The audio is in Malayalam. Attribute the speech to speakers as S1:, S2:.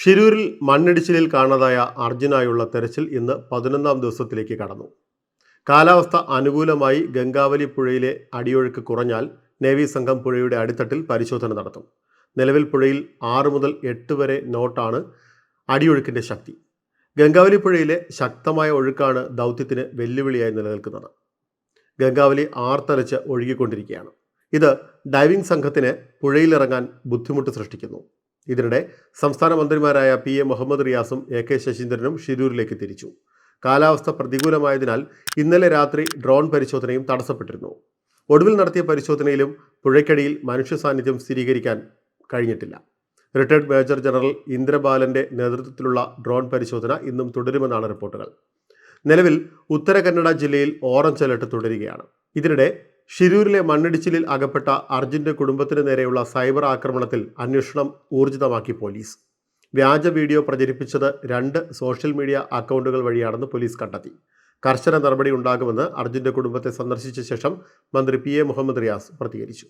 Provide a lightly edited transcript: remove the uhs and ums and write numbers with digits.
S1: ഷിരൂരിൽ മണ്ണിടിച്ചിലിൽ കാണാതായ അർജുനായുള്ള തെരച്ചിൽ ഇന്ന് 11ാം ദിവസത്തിലേക്ക് കടന്നു. കാലാവസ്ഥ അനുകൂലമായി ഗംഗാവലി പുഴയിലെ അടിയൊഴുക്ക് കുറഞ്ഞാൽ നേവി സംഘം പുഴയുടെ അടിത്തട്ടിൽ പരിശോധന നടത്തും. നിലവിൽ പുഴയിൽ 6 മുതൽ 8 വരെ നോട്ടാണ് അടിയൊഴുക്കിൻ്റെ ശക്തി. ഗംഗാവലി പുഴയിലെ ശക്തമായ ഒഴുക്കാണ് ദൗത്യത്തിന് വെല്ലുവിളിയായി നിലനിൽക്കുന്നത്. ഗംഗാവലി ആർത്തലച്ച് ഒഴുകിക്കൊണ്ടിരിക്കുകയാണ്. ഇത് ഡൈവിംഗ് സംഘത്തിന് പുഴയിലിറങ്ങാൻ ബുദ്ധിമുട്ട് സൃഷ്ടിക്കുന്നു. ഇതിനിടെ സംസ്ഥാന മന്ത്രിമാരായ PA മുഹമ്മദ് റിയാസും AK ശശീന്ദ്രനും ഷിരൂരിലേക്ക് തിരിച്ചു. കാലാവസ്ഥ പ്രതികൂലമായതിനാൽ ഇന്നലെ രാത്രി ഡ്രോൺ പരിശോധനയും തടസ്സപ്പെട്ടിരുന്നു. ഒടുവിൽ നടത്തിയ പരിശോധനയിലും പുഴയ്ക്കടിയിൽ മനുഷ്യ സാന്നിധ്യം സ്ഥിരീകരിക്കാൻ കഴിഞ്ഞിട്ടില്ല. റിട്ടയർഡ് മേജർ ജനറൽ ഇന്ദ്രബാലന്റെ നേതൃത്വത്തിലുള്ള ഡ്രോൺ പരിശോധന ഇന്നും തുടരുമെന്നാണ് റിപ്പോർട്ടുകൾ. നിലവിൽ ഉത്തര കന്നഡ ജില്ലയിൽ ഓറഞ്ച് അലർട്ട് തുടരുകയാണ്. ഇതിനിടെ ഷിരൂരിലെ മണ്ണിടിച്ചിലിൽ അകപ്പെട്ട അർജുന്റെ കുടുംബത്തിന് നേരെയുള്ള സൈബർ ആക്രമണത്തിൽ അന്വേഷണം ഊർജിതമാക്കി പോലീസ്. വ്യാജ വീഡിയോ പ്രചരിപ്പിച്ചത് 2 സോഷ്യൽ മീഡിയ അക്കൗണ്ടുകൾ വഴിയാണെന്ന് പോലീസ് കണ്ടെത്തി. കർശന നടപടി ഉണ്ടാകുമെന്ന് അർജുന്റെ കുടുംബത്തെ സന്ദർശിച്ച ശേഷം മന്ത്രി PA മുഹമ്മദ് റിയാസ് പ്രതികരിച്ചു.